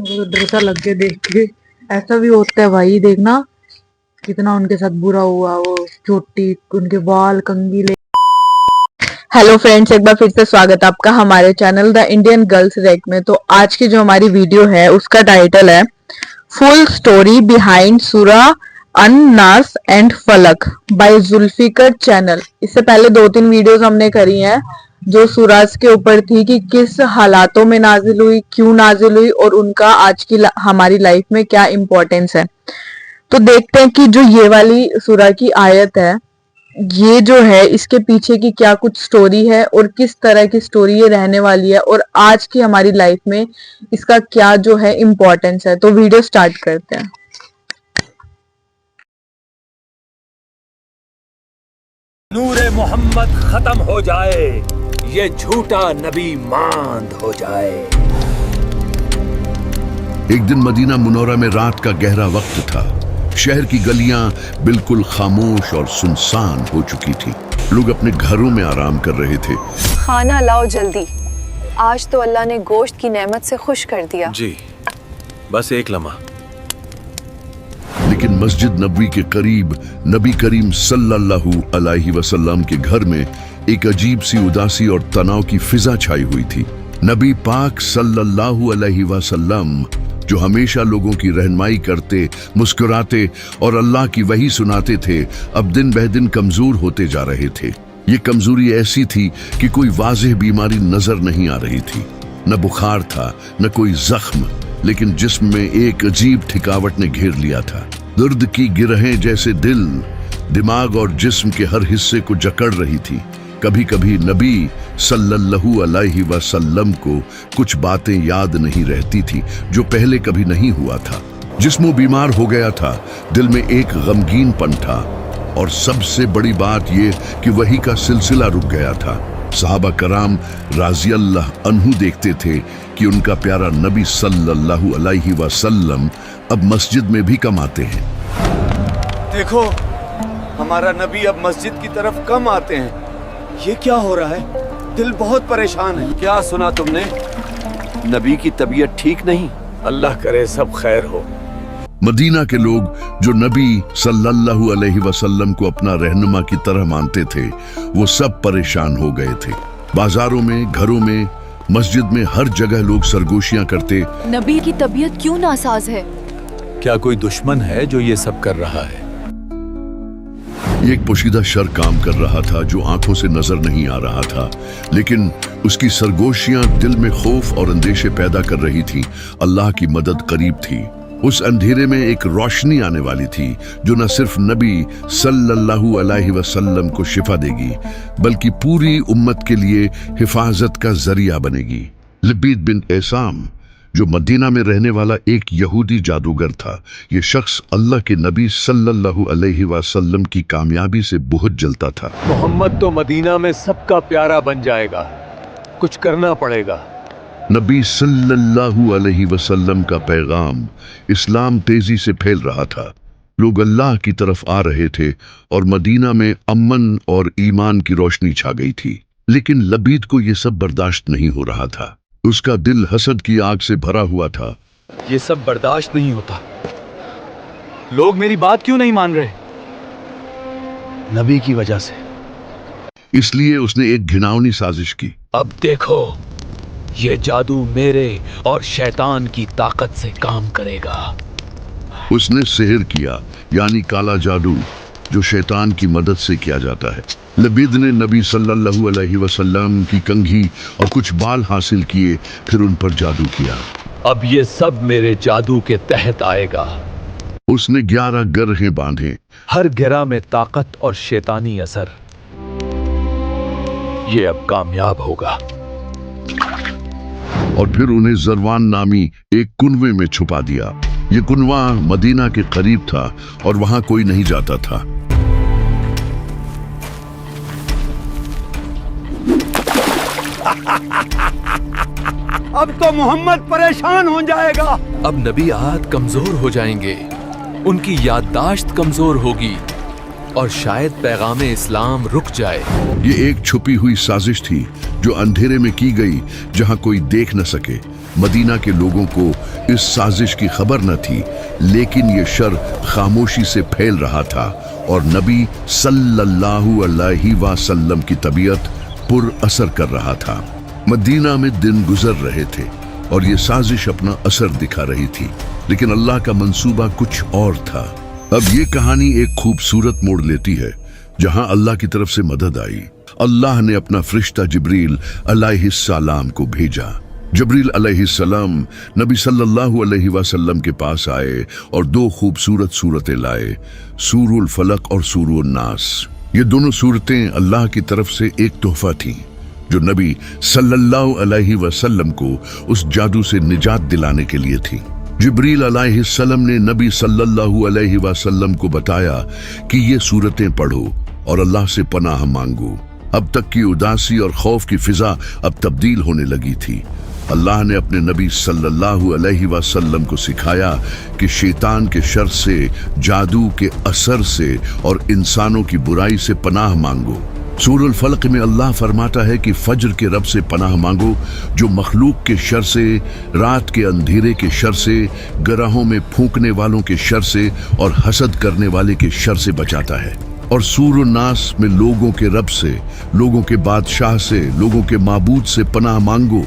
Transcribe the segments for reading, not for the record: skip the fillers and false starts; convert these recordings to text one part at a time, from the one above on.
मुझे डर सा लग गया देख के। ऐसा भी होता है भाई, देखना कितना उनके साथ बुरा हुआ। वो चोटी, उनके बाल कंगीले। हेलो फ्रेंड्स, एक बार फिर से स्वागत है आपका हमारे channel the Indian girls rack में। तो आज की जो हमारी वीडियो है उसका टाइटल है फुल स्टोरी बिहाइंड सूरा अन नास एंड फलक बाय जुल्फिकर चैनल। इससे पहले 2-3 वीडियोस हमने करी हैं जो सूराज के ऊपर थी कि किस हालातों में नाजिल हुई, क्यों नाजिल हुई और उनका आज की हमारी लाइफ में क्या इम्पोर्टेंस है। तो देखते हैं कि जो ये वाली सूरा की आयत है, ये जो है इसके पीछे की क्या कुछ स्टोरी है और किस तरह की स्टोरी ये रहने वाली है और आज की हमारी लाइफ में इसका क्या जो है इम्पोर्टेंस है। तो वीडियो स्टार्ट करते हैं। नूरे मोहम्मद खत्म हो जाए, ये झूठा नबी मांद हो जाए। एक दिन मदीना मुनौरा में रात का गहरा वक्त था। शहर की गलियां बिल्कुल खामोश और सुनसान हो चुकी थी। लोग अपने घरों में आराम कर रहे थे। खाना लाओ जल्दी, आज तो अल्लाह ने गोश्त की नेमत से खुश कर दिया। जी, बस एक लम्हा। लेकिन मस्जिद नबवी के करीब नबी करीम सल्लल्लाहु अलैहि वसल्लम के घर में एक अजीब सी उदासी और तनाव की फिजा छाई हुई थी। नबी पाक सल्लल्लाहु अलैहि वसल्लम, जो हमेशा लोगों की रहनुमाई करते, मुस्कुराते और अल्लाह की वही सुनाते थे, अब दिन बह दिन कमजोर होते जा रहे थे। ये कमजोरी ऐसी थी कि कोई वाज़ेह बीमारी नजर नहीं आ रही थी। न बुखार था, न कोई जख्म, लेकिन जिस्म में एक अजीब थकावट ने घेर लिया था। दर्द की गिरहें जैसे दिल, दिमाग और जिस्म के हर हिस्से को जकड़ रही थी। कभी कभी नबी सल्लल्लाहु अलैहि वसल्लम को कुछ बातें याद नहीं रहती थी जो पहले कभी नहीं हुआ था। जिस्म बीमार हो गया था, दिल में एक गमगीनपन था और सबसे बड़ी बात ये कि वही का सिलसिला रुक गया था। सहाबा कराम राज़ी अल्लाह अन्हु देखते थे कि उनका प्यारा नबी सल्लल्लाहु अलैहि वसल्लम अब मस्जिद में भी कम आते हैं। देखो, हमारा नबी अब मस्जिद की तरफ कम आते हैं। ये क्या हो रहा है? दिल बहुत परेशान है। क्या सुना तुमने? नबी की तबीयत ठीक नहीं। अल्लाह करे सब खैर हो। मदीना के लोग जो नबी सल्लल्लाहु अलैहि वसल्लम को अपना रहनुमा की तरह मानते थे, वो सब परेशान हो गए थे। बाजारों में, घरों में, मस्जिद में, हर जगह लोग सरगोशियां करते। नबी की तबीयत क्यों नासाज है? क्या कोई दुश्मन है जो ये सब कर रहा है? ये एक पोशीदा शर काम कर रहा था जो आंखों से नजर नहीं आ रहा था, लेकिन उसकी सरगोशियां दिल में खौफ और अंदेशे पैदा कर रही थी। अल्लाह की मदद करीब थी। उस अंधेरे में एक रोशनी आने वाली थी जो न सिर्फ नबी सल्लल्लाहु अलैहि वसल्लम को शिफा देगी, बल्कि पूरी उम्मत के लिए हिफाजत का जरिया बनेगी। लबीद बिन एसाम, जो मदीना में रहने वाला एक यहूदी जादूगर था, ये शख्स अल्लाह के नबी सल्लल्लाहु अलैहि वसल्लम की कामयाबी से बहुत जलता था। मोहम्मद तो मदीना में सबका प्यारा बन जाएगा, कुछ करना पड़ेगा। नबी सल्लल्लाहु अलैहि वसल्लम का पैगाम इस्लाम तेजी से फैल रहा था। लोग अल्लाह की तरफ आ रहे थे और मदीना में अमन और ईमान की रोशनी छा गई थी। लेकिन लबीद को यह सब बर्दाश्त नहीं हो रहा था। उसका दिल हसद की आग से भरा हुआ था। ये सब बर्दाश्त नहीं होता। लोग मेरी बात क्यों नहीं मान रहे? नबी की वजह से। इसलिए उसने एक घिनौनी साजिश की। अब देखो, ये जादू मेरे और शैतान की ताकत से काम करेगा। उसने सेहर किया, यानी काला जादू, जो शैतान की मदद से किया जाता है। लबीद ने नबी सल्लल्लाहु अलैहि वसल्लम की कंघी और कुछ बाल हासिल किए, फिर उन पर जादू किया। अब ये सब मेरे जादू के तहत आएगा। उसने 11 गिरहें बांधे। हर गिरा में ताकत और शैतानी असर। ये अब कामयाब होगा। और फिर उन्हें जरवान नामी एक कुनवे में छुपा दिया। ये कुनवा मदीना के करीब था और वहां कोई नहीं जाता था। अब तो मोहम्मद परेशान हो जाएगा। अब नबी आद कमजोर हो जाएंगे, उनकी याददाश्त कमजोर होगी और शायद पैगाम इस्लाम रुक जाए। ये एक छुपी हुई साजिश थी जो अंधेरे में की गई, जहां कोई देख न सके। मदीना के लोगों को इस साजिश की खबर न थी, लेकिन ये शर खामोशी से फैल रहा था और नबी सल्लल्लाहु अलैहि वसल्लम की तबीयत पुर असर कर रहा था। मदीना में दिन गुजर रहे थे और ये साजिश अपना असर दिखा रही थी, लेकिन अल्लाह का मंसूबा कुछ और था। अब ये कहानी एक खूबसूरत मोड़ लेती है जहां अल्लाह की तरफ से मदद आई। अल्लाह ने अपना फरिश्ता जिब्रील अलैहिस्सलाम को भेजा। जिब्रील अलैहिस्सलाम नबी सल्लल्लाहु अलैहि वसल्लम के पास आए और दो खूबसूरत सूरतें लाए, सूरुल फलक और सूरुल नास। ये दोनों सूरतें अल्लाह की तरफ से एक तोहफा थी जो नबी सल्लल्लाहु अलैहि वसल्लम को उस जादू से निजात दिलाने के लिए थी। जिब्रील अलैहिस्सलाम ने नबी सल्लल्लाहु अलैहि वसल्लम को बताया कि ये सूरतें पढ़ो और अल्लाह से पनाह मांगो। अब तक की उदासी और खौफ की फिजा अब तब्दील होने लगी थी। अल्लाह ने अपने नबी सल्लल्लाहु अलैहि वसल्लम को सिखाया कि शैतान के शर से, जादू के असर से और इंसानों की बुराई से पनाह मांगो। सूरह फलक में अल्लाह फरमाता है कि फज्र के रब से पनाह मांगो जो मखलूक के शर से, रात के अंधेरे के शर से, ग्रहों में फूंकने वालों के शर से और हसद करने वाले के शर से बचाता है। और सूरह नास में लोगों के रब से, लोगों के बादशाह से, लोगों के माबूद से पनाह मांगो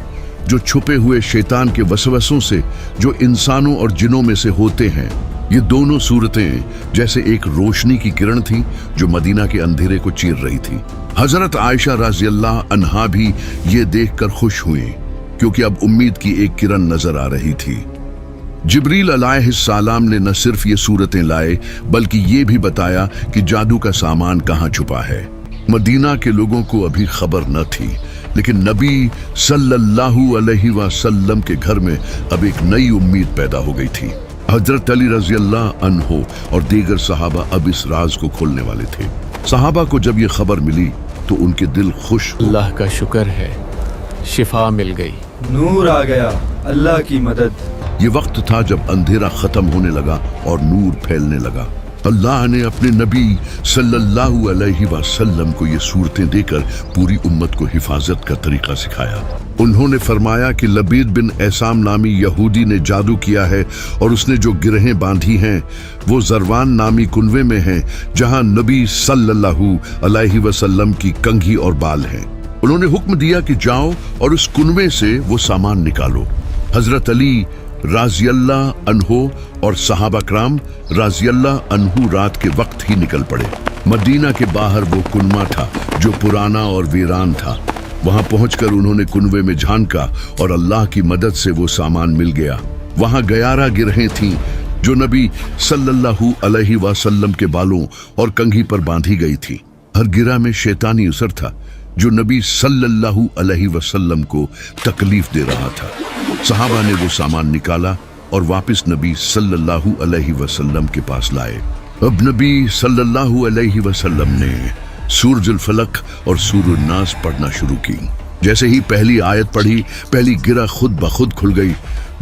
जो छुपे हुए शैतान के वसवसों से जो इंसानों और जिनों में से होते हैं। ये दोनों सूरतें जैसे एक रोशनी की किरण थी जो मदीना के अंधेरे को चीर रही थी। हजरत आयशा रज़ियल्लाहु अन्हा भी ये देखकर खुश हुई क्योंकि अब उम्मीद की एक किरण नजर आ रही थी। जिब्रील अलैहिस्सलाम ने न सिर्फ ये सूरतें लाए बल्कि ये भी बताया कि जादू का सामान कहाँ छुपा है। मदीना के लोगों को अभी खबर न थी, लेकिन नबी सल्लल्लाहु अलैहि वसल्लम के घर में अब एक नई उम्मीद पैदा हो गई थी। हजरत अली रज़ियल्लाहु अन्हु और दीगर सहाबा अब इस राज को खोलने वाले थे। सहाबा को जब ये खबर मिली तो उनके दिल खुश हो। अल्लाह का शुक्र है, शिफा मिल गई, नूर आ गया, अल्लाह की मदद। ये वक्त था जब अंधेरा खत्म होने लगा और नूर फैलने लगा। अल्लाह ने अपने नबी सल्लल्लाहु अलैहि वसल्लम को ये सूरतें देकर पूरी उम्मत को हिफाजत का तरीका सिखाया। उन्होंने फरमाया कि लबीद बिन एसाम नामी यहूदी ने जादू किया है और उसने जो गिरहें बांधी हैं वो जरवान नामी कुनवे में हैं जहां नबी सल्लल्लाहु अलैहि वसल्लम की कंघी और बाल हैं। उन्होंने हुक्म दिया कि जाओ और उस कुनवे से वो सामान निकालो। हजरत अली राज़ियल्लाहु अन्हु और सहाबा कराम राज़ियल्लाहु अन्हु रात के वक्त ही निकल पड़े। मदीना के बाहर वो कुनवा था जो पुराना और वीरान था। वहां पहुंचकर उन्होंने कुनवे में झांका और अल्लाह की मदद से वो सामान मिल गया। वहां 11 गिरहें थीं जो नबी सल्लल्लाहु अलैहि वसल्लम के बालों और कंघी पर बांधी गई थी। हर गिरा में शैतानी असर था जो नबी सल्लल्लाहु अलैहि वसल्लम को तकलीफ दे रहा था। सहाबा ने वो सामान निकाला और वापस नबी सल्लल्लाहु अलैहि वसल्लम के पास लाए। अब नबी सल्लल्लाहु अलैहि वसल्लम ने सूरजुल फलक और सूरुल नास पढ़ना शुरू की। जैसे ही पहली आयत पढ़ी, पहली गिरा खुद ब खुद खुल गई।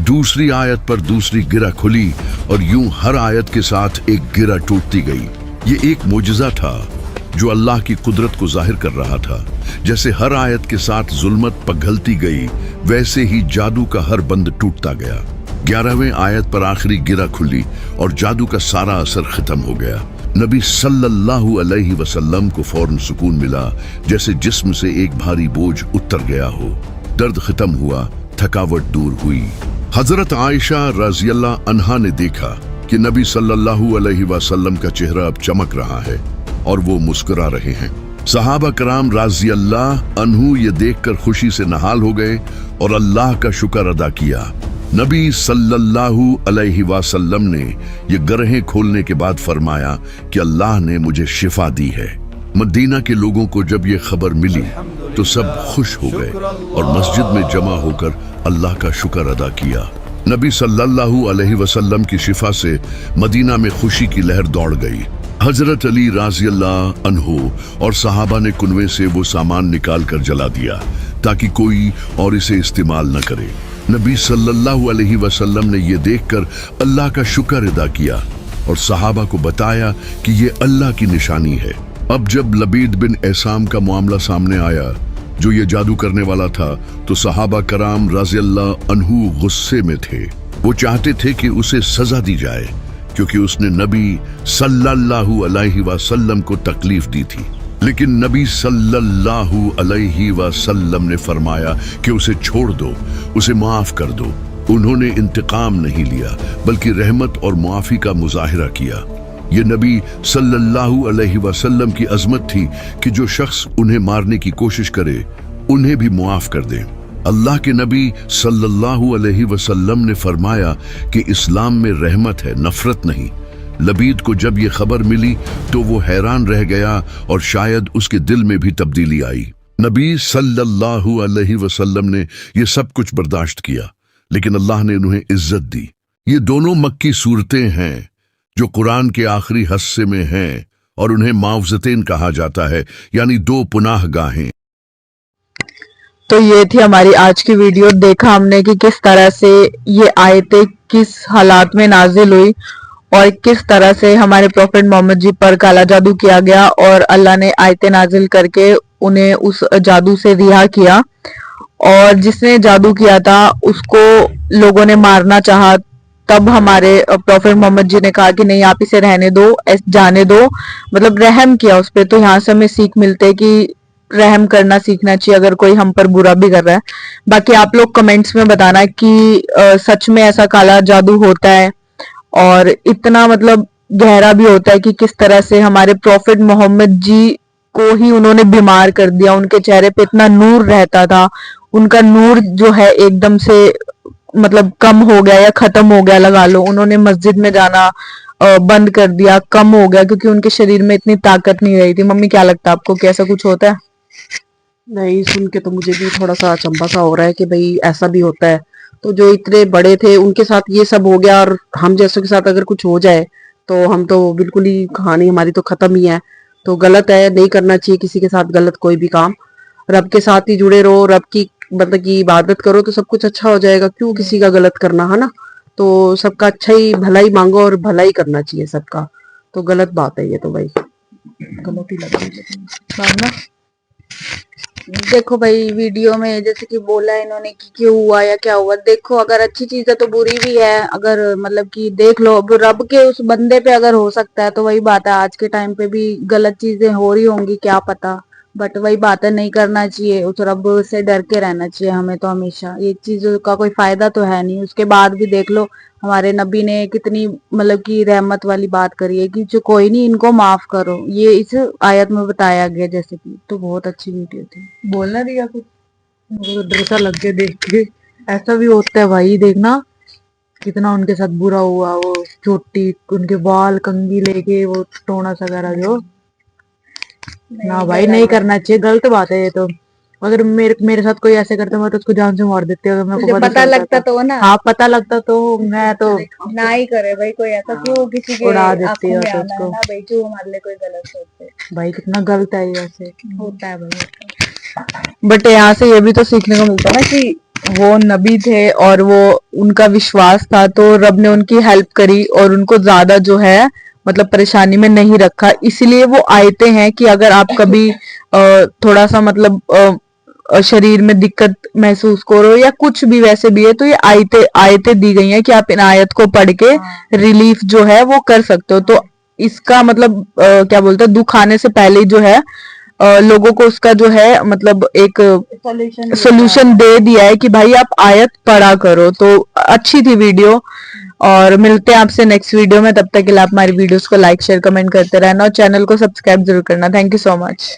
दूसरी आयत पर दूसरी गिरा खुली और यूं हर आयत के साथ एक गिरा टूटती गई। ये एक मोजज़ा था जो अल्लाह की कुदरत को जाहिर कर रहा था। जैसे हर आयत के साथ जुल्मत पिघलती गई, वैसे ही जादू का हर बंद टूटता गया। 11वें आयत पर आखिरी गिरा खुली और जादू का सारा असर खत्म हो गया। नबी सल्लल्लाहु अलैहि वसल्लम को फौरन सुकून मिला, जैसे जिस्म से एक भारी बोझ उतर गया हो। दर्द खत्म हुआ, थकावट दूर हुई। हजरत आयशा रज़ियल्लाहु अन्हा ने देखा कि नबी सल्लल्लाहु अलैहि वसल्लम का चेहरा अब चमक रहा है और वो मुस्कुरा रहे हैं। सहाबा कराम रज़ियल्लाहु अन्हु ये देखकर खुशी से नहाल हो गए और अल्लाह का शुक्र अदा किया। नबी सल्लल्लाहु अलैहि वसल्लम ने ये गरहें खोलने के बाद फरमाया कि अल्लाह ने मुझे शिफा दी है। मदीना के लोगों को जब ये खबर मिली तो सब खुश हो गए और मस्जिद में जमा होकर अल्लाह का शुक्र अदा किया। नबी सल्लल्लाहु अलैहि वसल्लम की शिफा से मदीना में खुशी की लहर दौड़ गई। हजरत अली रज़ियल्लाहु अन्हु और सहाबा ने कुनवे से वो सामान निकाल कर जला दिया ताकि कोई और इसे इस्तेमाल न करे। नबी सल्लल्लाहु अलैहि वसल्लम ने ये देखकर अल्लाह का शुक्र अदा किया और सहाबा को बताया कि ये अल्लाह की निशानी है। अब जब लबीद बिन एसाम का मामला सामने आया जो ये जादू करने वाला था तो सहाबा कराम रज़ी अल्लाह अन्हु गुस्से में थे। वो चाहते थे कि उसे सजा दी जाए क्योंकि उसने नबी सल्लल्लाहु अलैहि वसल्लम को तकलीफ दी थी। लेकिन नबी सल्लल्लाहु अलैहि वसल्लम ने फरमाया कि उसे छोड़ दो, उसे माफ कर दो। उन्होंने इंतकाम नहीं लिया बल्कि रहमत और मुआफी का मुजाहिरा किया। ये नबी सल्लल्लाहु अलैहि वसल्लम की अजमत थी कि जो शख्स उन्हें मारने की कोशिश करे उन्हें भी मुआफ कर दे। अल्लाह के नबी सल्लल्लाहु अलैहि वसल्लम ने फरमाया कि इस्लाम में रहमत है, नफरत नहीं। लबीद को जब ये खबर मिली तो वो हैरान रह गया और शायद उसके दिल में भी तब्दीली आई। नबी सल्लल्लाहु अलैहि वसल्लम ने ये सब कुछ बर्दाश्त किया, लेकिन अल्लाह ने उन्हें इज्जत दी। ये दोनों मक्की सूरतें हैं जो कुरान के आखिरी हिस्से में हैं और उन्हें मावज़तैन कहा जाता है, यानी दो पुनाहगाहें। तो ये थी हमारी आज की वीडियो। देखा हमने कि किस तरह से ये आयतें किस हालात में नाजिल हुई और किस तरह से हमारे प्रॉफेट मोहम्मद जी पर काला जादू किया गया और अल्लाह ने आयतें नाजिल करके उन्हें उस जादू से रिहा किया। और जिसने जादू किया था उसको लोगों ने मारना चाहा, तब हमारे प्रॉफेट मोहम्मद जी ने कहा कि नहीं, आप इसे रहने दो, जाने दो, मतलब रहम किया उस पे। तो यहाँ से हमें सीख मिलते है कि रहम करना सीखना चाहिए अगर कोई हम पर बुरा भी कर रहा है। बाकी आप लोग कमेंट्स में बताना कि सच में ऐसा काला जादू होता है और इतना मतलब गहरा भी होता है कि किस तरह से हमारे प्रॉफेट मोहम्मद जी को ही उन्होंने बीमार कर दिया। उनके चेहरे पे इतना नूर रहता था, उनका नूर जो है एकदम से मतलब कम हो गया या खत्म हो गया लगा लो। उन्होंने मस्जिद में जाना बंद कर दिया, कम हो गया क्योंकि उनके शरीर में इतनी ताकत नहीं रही थी। मम्मी क्या लगता है आपको कि ऐसा कुछ होता है? नहीं, सुन के तो मुझे भी थोड़ा सा अचंभा सा हो रहा है कि भाई ऐसा भी होता है। तो जो इतने बड़े थे उनके साथ ये सब हो गया और हम जैसों के साथ अगर कुछ हो जाए तो हम तो बिल्कुल ही, कहानी हमारी तो खत्म ही है। तो गलत है, नहीं करना चाहिए किसी के साथ गलत कोई भी काम। रब के साथ ही जुड़े रहो, रब की मतलब की इबादत करो तो सब कुछ अच्छा हो जाएगा। क्यों किसी का गलत करना, है ना? तो सबका अच्छा ही, भला ही मांगो और भला ही करना चाहिए सबका। तो गलत बात है ये तो भाई, गलत ही लग रही है। देखो भाई, वीडियो में जैसे कि बोला है इन्होंने कि क्यों हुआ या क्या हुआ। देखो, अगर अच्छी चीज है तो बुरी भी है। अगर मतलब कि देख लो, अब रब के उस बंदे पे अगर हो सकता है तो वही बात है, आज के टाइम पे भी गलत चीजें हो रही होंगी, क्या पता। बट वही बात है, नहीं करना चाहिए, उस रब से डर के रहना चाहिए हमें तो हमेशा। ये चीजों का कोई फायदा तो है नहीं। उसके बाद भी देख लो हमारे नबी ने कितनी मतलब की रहमत वाली बात करी है कि जो कोई नहीं, इनको माफ करो, ये इस आयत में बताया गया जैसे कि। तो बहुत अच्छी वीडियो थी। बोलना दिया कुछ, मुझे तो डर सा लग गया देख के। ऐसा भी होता है भाई, देखना कितना उनके साथ बुरा हुआ। वो चोटी, उनके बाल कंघी लेके वो टोना वगैरह जो, ना भाई नहीं करना चाहिए, गलत बात है ये तो। अगर मेरे साथ कोई ऐसे करता मैं तो उसको जान से मार देती अगर मेरे को पता लगता तो ना। हाँ, पता लगता तो मैं तो ना ही करे भाई कोई ऐसा। क्यों किसी के उड़ा देती है आंखों में उसको। आना है ना भाई, क्यों हमारे लिए कोई गलत सोचते। भाई कितना गलत है ये, ऐसे होता है भाई। बट यहाँ से ये भी तो सीखने को मिलता है ना कि वो नबी थे और वो उनका विश्वास था तो रब ने उनकी हेल्प करी और उनको ज्यादा जो है मतलब परेशानी में नहीं रखा। इसलिए वो आयते हैं कि अगर आप कभी थोड़ा सा मतलब शरीर में दिक्कत महसूस करो या कुछ भी वैसे भी है तो ये आयतें दी गई हैं कि आप इन आयत को पढ़ के रिलीफ जो है वो कर सकते हो। तो इसका मतलब क्या बोलते हैं, दुख आने से पहले ही जो है लोगों को उसका जो है मतलब एक सोल्यूशन दे दिया है कि भाई आप आयत पढ़ा करो। तो अच्छी थी वीडियो और मिलते हैं आपसे नेक्स्ट वीडियो में। तब तक के लिए आप हमारी वीडियोस को लाइक शेयर कमेंट करते रहना और चैनल को सब्सक्राइब जरूर करना। Thank you so much.